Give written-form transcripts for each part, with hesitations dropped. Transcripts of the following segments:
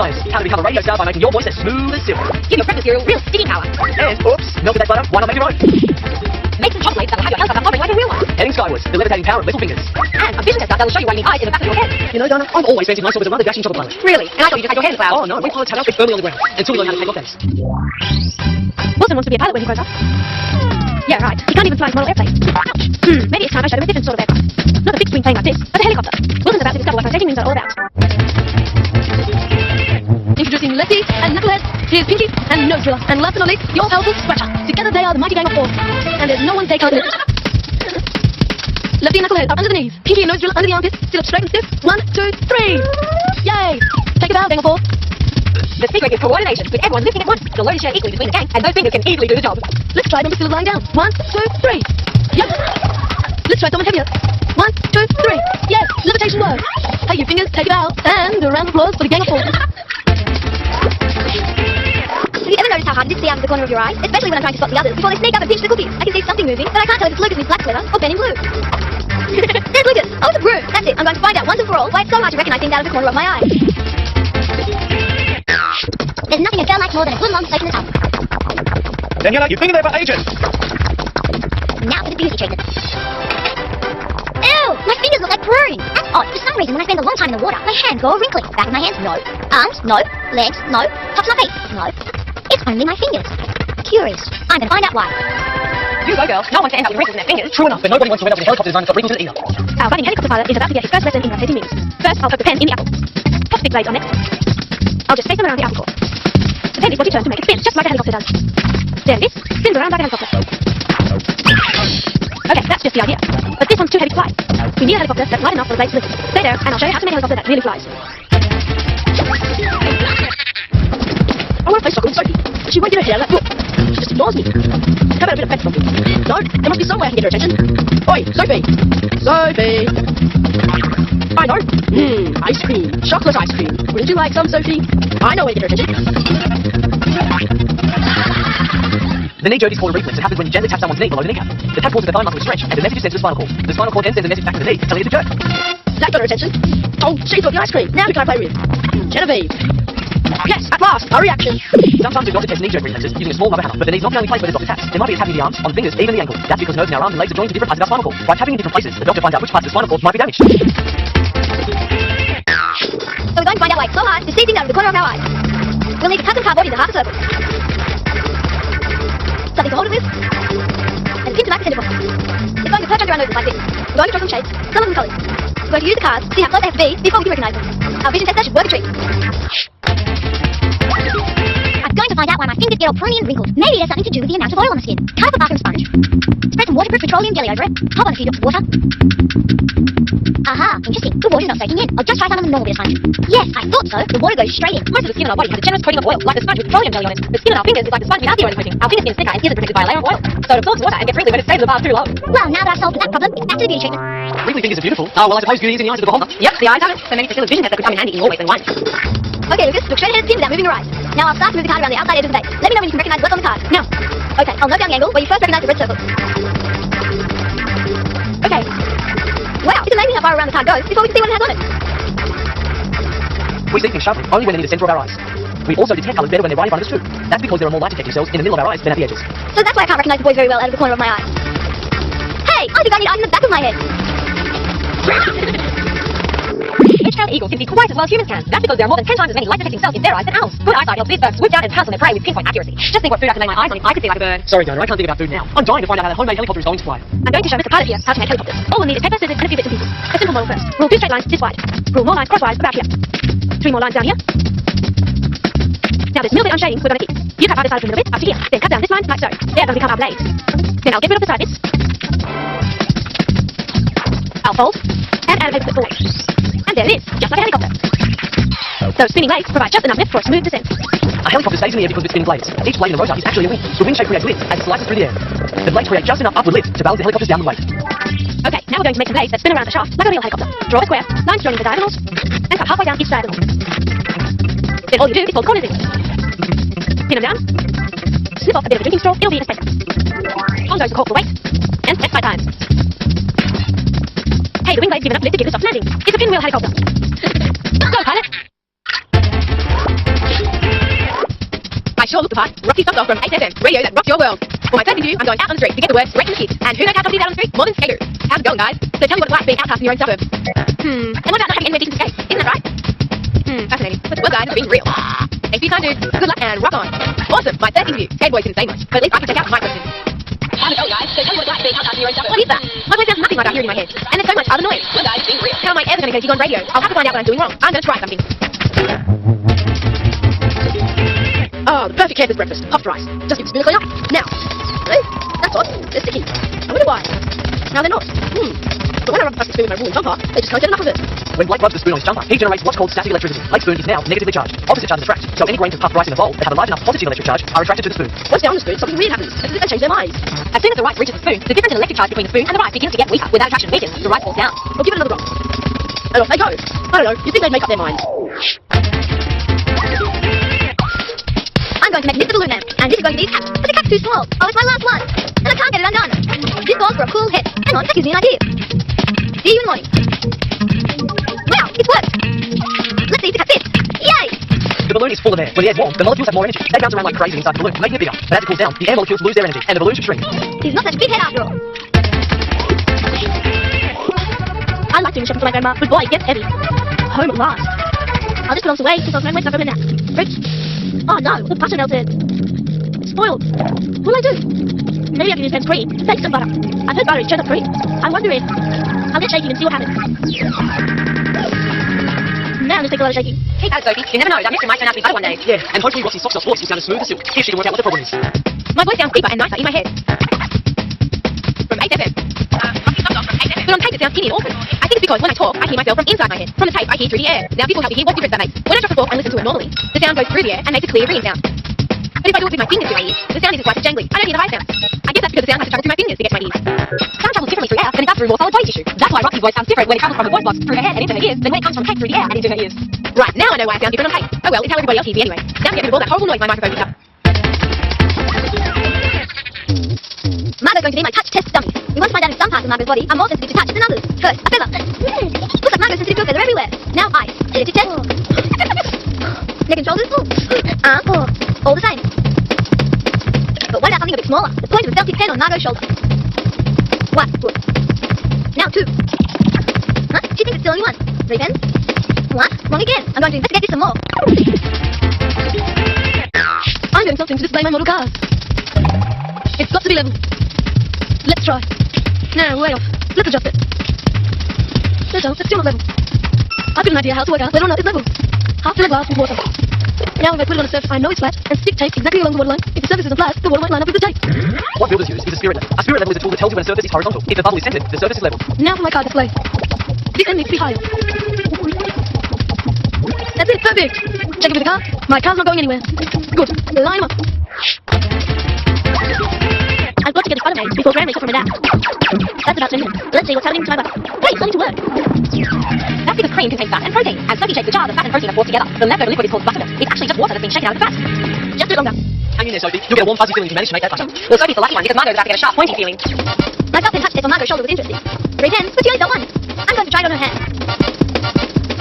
Science. How to become a radio star by making your voice as smooth as silk. Give your breakfast cereal real sticking power. And, oops, melted that butter, why not make your own? Make some chocolates that will have your helicopter hovering like a real one. Heading skywards, the levitating power of little fingers. And a vision tester that will show you why you need eyes in the back of your head. You know, Donna, I've always fancied myself as another dashing chocolate pilot. Really? And I thought you just had your head in the clouds. Oh, no, we pilots have our feet firmly on the ground until we learn how to take off things. Wilson wants to be a pilot when he grows up. Yeah, right. He can't even fly his model airplane. Ouch. Maybe it's time I showed him a different sort of aircraft. Not a fixed-wing plane like this, but a helicopter. Wilson's about to discover what rotating wings are all about. Introducing Lefty and Knucklehead. Here's Pinky and Nose Driller. And last but not least, your powerful Scratcher. Together they are the mighty gang of four. And there's no one they can't lift. Lefty and Knucklehead up under the knees. Pinky and Nose Driller under the armpits. Sit up straight and stiff. 1, 2, 3. Yay! Take a bow, gang of four. The secret is coordination, with everyone lifting at once. The load is shared equally between the gang, and those fingers can easily do the job. Let's try them instead of lying down. 1, 2, 3. Yep. Let's try someone heavier. 1, 2, 3. Yes, levitation works. Hey, you fingers, take it out. And a round of applause for the gang of four. Have you ever noticed how hard it is to see out of the corner of your eye? Especially when I'm trying to spot the others before they sneak up and pinch the cookies. I can see something moving, but I can't tell if it's Lucas in his black sweater or Ben in blue. There's Lucas. Oh, it's a broom. That's it. I'm going to find out once and for all why it's so hard to recognize things out of the corner of my eye. There's nothing a girl likes more than a good long soak in the tub. Daniela, you've been there for ages. Now for the beauty treatment. Ew! My fingers look like pruning. That's odd. For some reason, when I spend a long time in the water, my hands go all wrinkly. Back of my hands, no. Arms, no. Legs, no. Tops of my feet, no. It's only my fingers. Curious. I'm gonna find out why. You go, girl. No one can end up with wrinkles in their fingers. True enough, but nobody wants to end up in a helicopter design that's got wrinkles in it either. Our budding helicopter pilot is about to get his first lesson in rotating wings. First, I'll poke the pen in the apple. Pop stick blades on next. I'll just space them around the apple core. The pen is what you turn to make it spin, just like a helicopter does. Then this spins around like a helicopter. Okay, that's just the idea. But this one's too heavy to fly. We need a helicopter that's light enough for the blades to lift. Stay there, and I'll show you how to make a helicopter that really flies. I want to play soccer with Sophie, but she won't get her hair let go. She just ignores me. How about a bit of pet from me? No, there must be some way I can get her attention. Oi, Sophie! Sophie! I know. Ice cream. Chocolate ice cream. Wouldn't you like some, Sophie? I know where to get her attention. The knee jerk is called a reflex. It happens when you gently tap someone's knee below the kneecap. The tap causes the thigh muscle to stretch, and the message is sent to the spinal cord. The spinal cord then sends a message back to the knee, telling it to jerk. That got her attention. Oh, she's got the ice cream. Now who can I play with? Genevieve. Yes, at last, a reaction. Sometimes the doctor tests knee jerk reflexes using a small rubber hammer, but the knee's not the only place where the doctor taps. There might be a tapping in the arms, on the fingers, even the ankle. That's because nerves in our arms and legs are joined to different parts of our spinal cord. By tapping in different places, the doctor finds out which parts of the spinal cord might be damaged. So we're going to find out why it's so hard to see things out of the corner of our eyes. We'll need to cut some cardboard into half a circle. Something to hold it with, and a pin to mark the center point. It's going to perch under our noses like this. We're going to draw some shapes, some of them colours. We're going to use the cards, see how close they have to be before we can recognise them. Our vision tester should work a treat. I'm going to find out why my fingers get all pruny and wrinkled. Maybe there's something to do with the amount of oil on the skin. Cut up a bathroom sponge. Spread some waterproof petroleum jelly over it. Hop on a few drops of water. Aha, interesting. The water's not soaking in. I'll just try some of the normal bit of sponge. Yes, I thought so. The water goes straight in. Most of the skin on our body has a generous coating of oil, like the sponge with petroleum jelly on it. The skin on our fingers is like the sponge without the oil coating. Our finger skin thicker and isn't protected by a layer of oil. So it absorbs water and gets wrinkly when it stays in the bath too long. Well, now that I've solved that problem, it's back to the beauty treatment. Wrinkly fingers are beautiful. Oh, well, I suppose beauty is in the eyes of the beholder. Yep, the eyes have it. So maybe Priscilla's vision tester could come in handy in more ways than one. Okay, Lucas, look straight ahead at the pin without moving your eyes. Now I'll start to move the card around the outside edge of the base. Let me know when you can recognise what's on the card. Now. Okay, I'll note down the angle where you first recognise the red circle. Okay. Wow, it's amazing how far around the card goes before we can see what it has on it. We see things sharply only when they're in the centre of our eyes. We also detect colours better when they're right in front of us too. That's because there are more light detecting cells in the middle of our eyes than at the edges. So that's why I can't recognise the boys very well out of the corner of my eye. Hey, I think I need eyes in the back of my head. Edge-tailed eagles can see quite as well as humans can. That's because there are more than 10 times as many light-detecting cells in their eyes than ours. Good eyesight helps these birds swoop down and pounce on their prey with pinpoint accuracy. Just think what food I could lay my eyes on if I could see like a bird. Sorry, Donna, I can't think about food now. I'm dying to find out how that homemade helicopter is going to fly. I'm going to show Mr. Pilot here how to make helicopters. All we'll need is paper, scissors, and a few bits and pieces. A simple model first. Rule 2 straight lines this wide. Rule more lines crosswise about here. 3 more lines down here. Now this middle bit I'm shading we're going to keep. You cut either side of the middle bit up to here. Then cut down this line like so. They're going to become our blades. Then I'll get rid of the side bits. I'll fold and add a paper clip forward. And there it is, just like a helicopter. Those spinning blades provide just enough lift for a smooth descent. A helicopter stays in the air because of its spinning blades. Each blade in the rotor is actually a wing. The wing shape creates lift as it slices through the air. The blades create just enough upward lift to balance the helicopter's downward weight. Okay, now we're going to make some blades that spin around the shaft like a real helicopter. Draw a square, lines joining the diagonals, and cut halfway down each diagonal. Then all you do is fold corners in. Pin them down, slip off a bit of a drinking straw, it'll be a spacer. On goes the cork for weight, and left side times. Hey, the wing blades give enough lift to give a soft landing. It's a pinwheel helicopter. Go, pilot! sure look the part. Roxy Stuff Off from 8FM, radio that rocks your world. For my first interview, I'm going out on the street to get the words straight from the kids. And who knows how to do that on the street more than Skater? How's it going, guys? So tell me what it's like being outcast in your own suburb. And what about not having anywhere decent to skate? Isn't that right? Fascinating. Well, guys, it's been real. Thanks for your time, dude. Good luck and rock on. Awesome. My first interview. Skate boys didn't say much, but at least I can take out my questions. How's it going, guys? So tell me what it's like being outcast in your own suburb. What is that? My voice sounds nothing like I hear it in my head. And there's so much other noise. Well, guys, it's been real. How am I ever going to go gig on radio? I'll have to find out what I'm doing wrong. I'm going to try something. Oh, the perfect campus breakfast. Puffed rice. Just give the spoon a clean up. Now. See? That's odd. They're sticky. I wonder why. Now they're not. But when I rub the plastic spoon in my wool and jumper, they just can't get enough of it. When Blake rubs the spoon on his jumper, he generates what's called static electricity. Blake's spoon is now negatively charged. Opposite charges attract. So any grains of puffed rice in the bowl that have a large enough positive electric charge are attracted to the spoon. Once they're on the spoon, something weird happens. It's as if they change their minds. As soon as the rice reaches the spoon, the difference in electric charge between the spoon and the rice begins to get weaker. With that attraction weakens, the rice falls down. Well, give it another rock. And off they go. I don't know. You think they'd make up their minds? I'm going to make this the balloon lamp, and this is going to be his hat. But the cat's too small. Oh, it's my last one. And I can't get it undone. This calls for a cool head. Hang on, that gives me an idea. See you in the morning. Wow, it's worked. Let's see if the cat fits. Yay! The balloon is full of air. When the air's warm, the molecules have more energy. They bounce around like crazy inside the balloon, making it bigger. But as it cools down, the air molecules lose their energy, and the balloon should shrink. He's not such a big head after all. I like doing shopping for my grandma, but boy, it gets heavy. Home at last. I'll just put all this away since I was going to wake up a nap. Oops. Oh no, the butter melted. It's spoiled. What'll I do? Maybe I can use Ben's cream. Take some butter. I've heard butter is turnip free. I wonder if... I'll get shaking and see what happens. Now just take a lot of shaking. Keep at it, Sophie. You never know. That mystery might turn out to be better one day. Yeah, and hopefully Roxy's soft voice will sound as smooth as silk if she can work out what the problem is. My voice sounds deeper and nicer in my head. From 8FM. But on tape it sounds skinny and awful. I think it's because when I talk, I hear myself from inside my head. From the tape, I hear through the air. Now this will help you hear what difference that makes. When I drop the fork and listen to it normally, the sound goes through the air and makes a clear ringing sound. But if I do it with my fingers to my ears, the sound isn't quite as jangly. I don't hear the high sound. I guess that's because the sound has to travel through my fingers to get to my ears. Sound travels differently through air than it does through more solid body tissue. That's why Roxy's voice sounds different when it travels from her voice box through her head and into her ears than when it comes from tape through the air and into her ears. Right, now I know why I sound different on tape. Oh well, it's how everybody else hears me anyway. Now to get rid of all that horrible noise my microphone picks up. Margot's going to be my touch test dummy. We want to find out if some parts of Margot's body are more sensitive to touch than others. First, a feather. Looks like Margot's sensitive to a feather everywhere. Now eyes. Sensitive chest. Neck and shoulders. Arms. All the same. But what about something a bit smaller? The point of a felt tip pen on Margot's shoulder. 1. Good. Now 2. Huh? She thinks it's still only 1. 3 pens. 1. Wrong again. I'm going to investigate this some more. I'm doing something to display my model cars. It's got to be level. Let's try. No, way off. Let's adjust it. No, it's still not level. I've got an idea how to work out whether or not it's level. Half fill a glass with water. Now if I put it on a surface I know it's flat and stick tape exactly along the waterline, if the surface isn't flat, the water won't line up with the tape. What builders use is a spirit level. A spirit level is a tool that tells you when a surface is horizontal. If the bubble is centered, the surface is level. Now for my car display. This end needs to be higher. That's it, perfect. Check it with the car. My car's not going anywhere. Good. Line up. I've got to get this butter made before Gran wakes up from a nap. That's about 10 minutes. Let's see what's happening to my butter. Hey, it's starting to work. That's because cream contains fat and protein, and Sophie shakes the jars of fat and protein are forced together. The leftover liquid is called buttermilk. It's actually just water that's been shaken out of the fat. Just do it longer. Hang in there, Sophie. You'll get a warm, fuzzy feeling if you manage to make that butter. Well, Sophie's the lucky one because Margot's about to get a sharp, pointy feeling. My felt pen touch test on Margot's shoulder was interesting. 3 pens, but she only felt 1. I'm going to try it on her hand.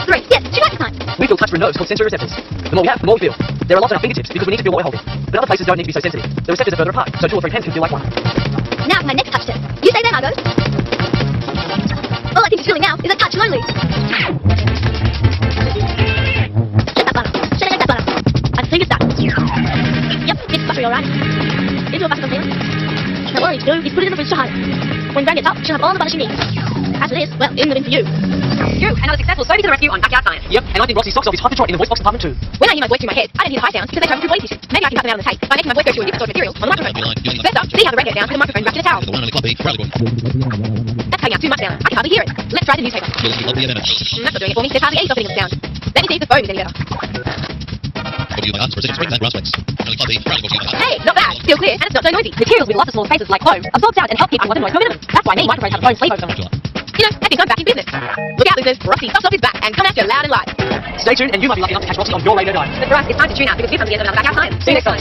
3. Yes, she likes this time. We feel touch through nerves called sensory receptors. The more we have, the more we feel. There are lots on our fingertips because we need to feel what we're holding. But other places don't need to be so sensitive. The receptors are further apart, so 2 or 3 pens can feel like 1. Now for my next touch test. You stay there, Margot. All I think she's feeling now is a touch lonely. Shake that butter. Shake that butter. I think it's that. Yep, it's buttery alright. Into a butter container. Now all I need to do is put it in the fridge to hide. When Gran gets up, she'll have all the butter she needs. As it is, well, in the bin for you. You, another successful Sophie to the rescue on Backyard Science. Yep, and I think Roxy's socks off is hard to try in the voice box department too. When I hear my voice through my head, I don't hear the high sounds because they travel through body tissue. Maybe I can cut them out on the tape by making my voice go through a different sort of material on the microphone. First up, see how the record sounds with the microphone wrapped in a towel. That's cutting out too much sound. I can hardly hear it. Let's try the newspaper. That's not doing it for me. There's hardly any softening of the sound. Let me see if the foam is any better. Hey, not bad. Still clear, and it's not so noisy. Materials with lots of small spaces like foam absorb sound and help keep what the noise more minimum. That's why many microphones have foam sleeve over them. You know, I think I'm back in business. Look out, losers. Roxy Soft is back and coming at you loud and live. Stay tuned and you might be lucky enough to catch Roxy on your radio dial. But for us, it's time to tune out because we've come to the end of another Backyard Science. See you next time.